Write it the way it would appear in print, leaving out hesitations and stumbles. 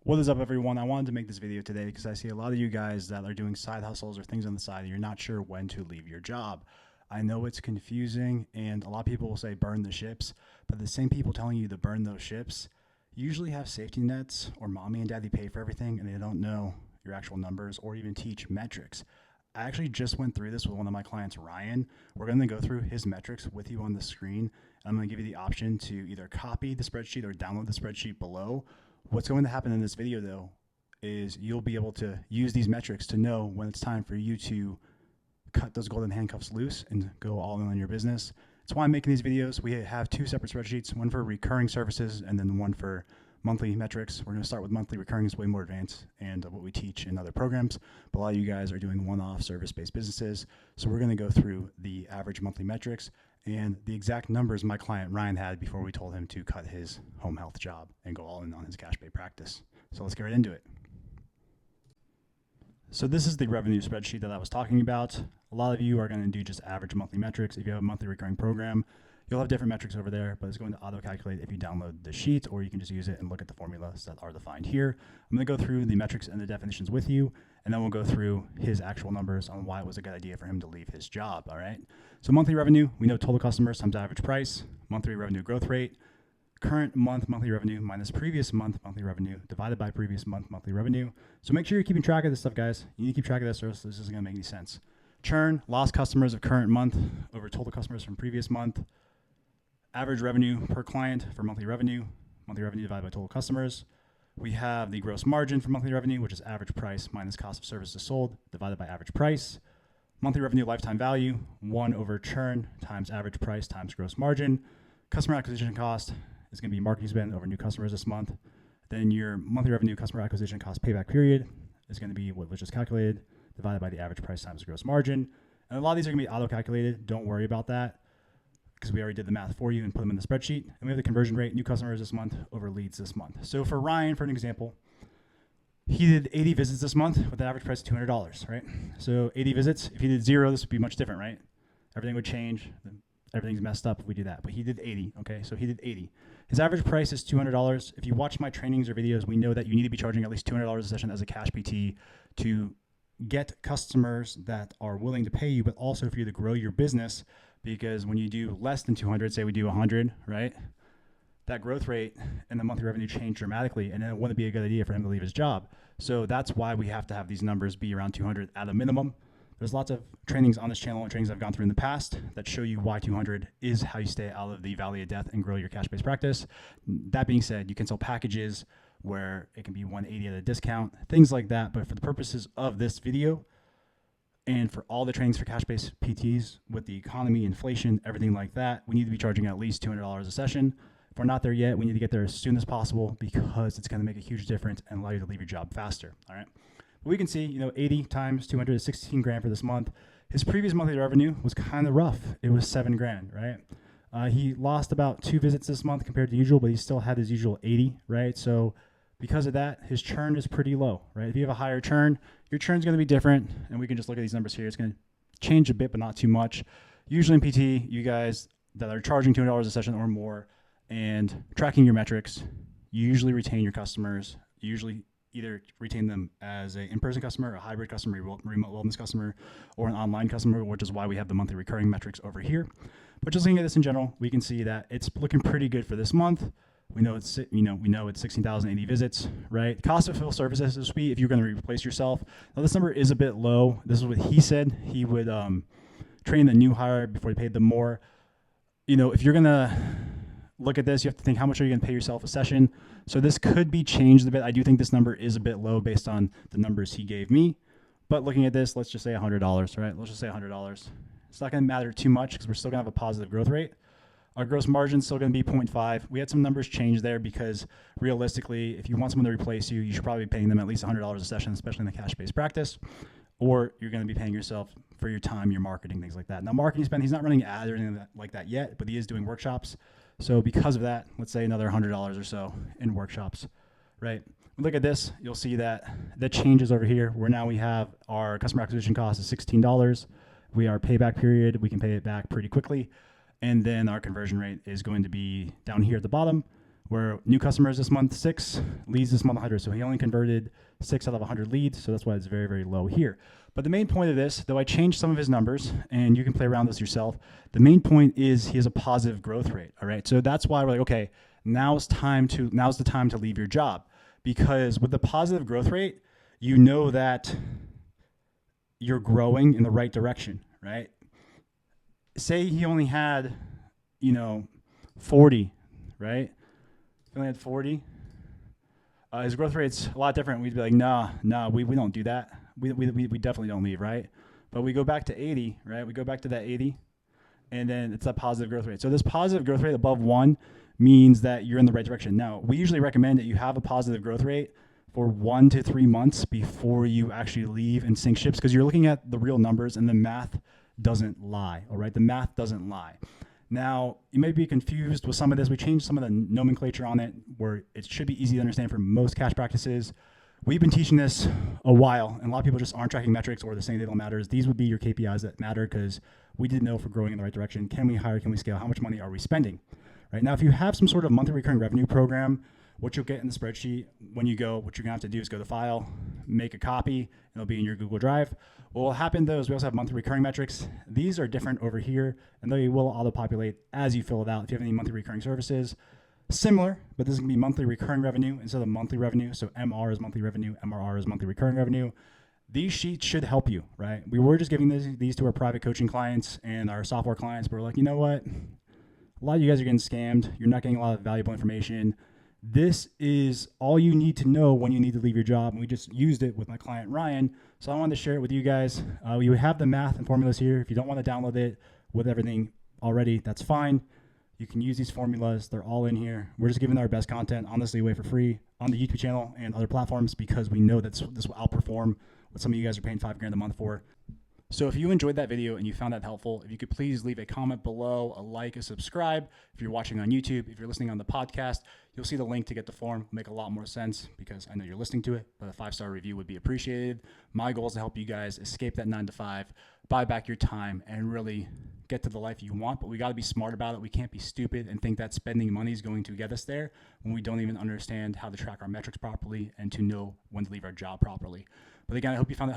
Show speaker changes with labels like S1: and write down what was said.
S1: What is up, everyone? I wanted to make this video today because I see a lot of you guys that are doing side hustles or things on the side and you're not sure when to leave your job. I know it's confusing and a lot of people will say burn the ships, but the same people telling you to burn those ships usually have safety nets or mommy and daddy pay for everything and they don't know your actual numbers or even teach metrics. I actually just went through this with one of my clients, Ryan. We're going to go through his metrics with you on the screen. I'm going to give you the option to either copy the spreadsheet or download the spreadsheet below. What's going to happen in this video though is you'll be able to use these metrics to know when it's time for you to cut those golden handcuffs loose and go all in on your business. That's why I'm making these videos. We have two separate spreadsheets, one for recurring services and then one for monthly metrics. We're going to start with monthly. Recurring is way more advanced and what we teach in other programs, but a lot of you guys are doing one-off service-based businesses. So we're going to go through the average monthly metrics and the exact numbers my client Ryan had before we told him to cut his home health job and go all in on his cash pay practice. So let's get right into it. So this is the revenue spreadsheet that I was talking about. A lot of you are going to do just average monthly metrics. If you have a monthly recurring program, you'll have different metrics over there, but it's going to auto-calculate if you download the sheet, or you can just use it and look at the formulas that are defined here. I'm going to go through the metrics and the definitions with you, and then we'll go through his actual numbers on why it was a good idea for him to leave his job, all right? So monthly revenue, we know total customers times average price, monthly revenue growth rate, current month monthly revenue minus previous month monthly revenue divided by previous month monthly revenue. So make sure you're keeping track of this stuff, guys. You need to keep track of this or else this isn't going to make any sense. Churn, lost customers of current month over total customers from previous month. Average revenue per client for monthly revenue divided by total customers. We have the gross margin for monthly revenue, which is average price minus cost of services sold divided by average price. Monthly revenue lifetime value, 1 over churn times average price times gross margin. Customer acquisition cost is going to be marketing spend over new customers this month. Then your monthly revenue customer acquisition cost payback period is going to be what was just calculated divided by the average price times gross margin. And a lot of these are going to be auto-calculated. Don't worry about that, because we already did the math for you and put them in the spreadsheet. And we have the conversion rate, new customers this month over leads this month. So for Ryan, for an example, he did 80 visits this month with an average price of $200, right? So 80 visits, if he did 0, this would be much different, right? Everything would change. Everything's messed up if we do that, but he did 80, okay? So he did 80. His average price is $200. If you watch my trainings or videos, we know that you need to be charging at least $200 a session as a cash PT to get customers that are willing to pay you, but also for you to grow your business. Because when you do less than 200, say we do 100, right? That growth rate and the monthly revenue change dramatically, and then it wouldn't be a good idea for him to leave his job. So that's why we have to have these numbers be around 200 at a minimum. There's lots of trainings on this channel and trainings I've gone through in the past that show you why 200 is how you stay out of the valley of death and grow your cash-based practice. That being said, you can sell packages where it can be 180 at a discount, things like that. But for the purposes of this video, and for all the trainings for cash-based PTs with the economy, inflation, everything like that, we need to be charging at least $200 a session. If we're not there yet, we need to get there as soon as possible because it's going to make a huge difference and allow you to leave your job faster. All right. But we can see, 80 times 200 is 16 grand for this month. His previous monthly revenue was kind of rough. It was 7 grand, right? He lost about 2 visits this month compared to usual, but he still had his usual 80, right? So because of that, his churn is pretty low, right? If you have a higher churn, your churn is going to be different, and we can just look at these numbers here. It's going to change a bit, but not too much. Usually in PT, you guys that are charging $200 a session or more and tracking your metrics, you usually retain your customers. You usually either retain them as an in-person customer, a hybrid customer, remote wellness customer, or an online customer, which is why we have the monthly recurring metrics over here. But just looking at this in general, we can see that it's looking pretty good for this month. We know it's 16,080 visits, right? Cost of fulfilled services, this would be if you're going to replace yourself. Now this number is a bit low. This is what he said. He would train the new hire before he paid them more. If you're going to look at this, you have to think, how much are you going to pay yourself a session? So this could be changed a bit. I do think this number is a bit low based on the numbers he gave me. But looking at this, let's just say $100, right? Let's just say $100. It's not going to matter too much because we're still going to have a positive growth rate. Our gross margin is still going to be 0.5. We had some numbers change there because realistically, if you want someone to replace you, you should probably be paying them at least $100 a session, especially in the cash-based practice, or you're going to be paying yourself for your time, your marketing, things like that. Now, marketing spend, he's not running ads or anything like that yet, but he is doing workshops. So because of that, let's say another $100 or so in workshops, right? Look at this, you'll see that changes over here, where now we have our customer acquisition cost is $16. We are payback period, we can pay it back pretty quickly. And then our conversion rate is going to be down here at the bottom, where new customers this month 6, leads this month 100. So he only converted 6 out of 100 leads. So that's why it's very, very low here. But the main point of this, though I changed some of his numbers, and you can play around this yourself, the main point is he has a positive growth rate. All right. So that's why we're like, okay, now's the time to leave your job, because with the positive growth rate, you know that you're growing in the right direction, right? Say he only had, 40, right? If he only had 40, his growth rate's a lot different. We'd be like, nah, we don't do that. We definitely don't leave, right? But we go back to 80, right? We go back to that 80, and then it's that positive growth rate. So this positive growth rate above 1 means that you're in the right direction. Now, we usually recommend that you have a positive growth rate for 1 to 3 months before you actually leave and sink ships, because you're looking at the real numbers and the math doesn't lie, all right? The math doesn't lie. Now, you may be confused with some of this. We changed some of the nomenclature on it where it should be easy to understand for most cash practices. We've been teaching this a while, and a lot of people just aren't tracking metrics or they're saying they don't matter. These would be your KPIs that matter, because we didn't know if we're growing in the right direction. Can we hire? Can we scale? How much money are we spending? Right now, if you have some sort of monthly recurring revenue program, what you'll get in the spreadsheet what you're going to have to do is go to File, make a copy, and it'll be in your Google Drive. What will happen though is we also have monthly recurring metrics. These are different over here, and they will auto-populate as you fill it out. If you have any monthly recurring services, similar, but this is going to be monthly recurring revenue instead of monthly revenue. So MR is monthly revenue, MRR is monthly recurring revenue. These sheets should help you, right? We were just giving these to our private coaching clients and our software clients, but we're like, you know what? A lot of you guys are getting scammed. You're not getting a lot of valuable information. This is all you need to know when you need to leave your job. And we just used it with my client, Ryan. So I wanted to share it with you guys. You have the math and formulas here. If you don't want to download it with everything already, that's fine. You can use these formulas. They're all in here. We're just giving our best content, honestly, away for free on the YouTube channel and other platforms, because we know that this will outperform what some of you guys are paying $5,000 a month for. So if you enjoyed that video and you found that helpful, if you could please leave a comment below, a like, a subscribe. If you're watching on YouTube, if you're listening on the podcast, you'll see the link to get the form. It'll make a lot more sense because I know you're listening to it, but a 5-star review would be appreciated. My goal is to help you guys escape that 9 to 5, buy back your time, and really get to the life you want. But we got to be smart about it. We can't be stupid and think that spending money is going to get us there when we don't even understand how to track our metrics properly and to know when to leave our job properly. But again, I hope you found that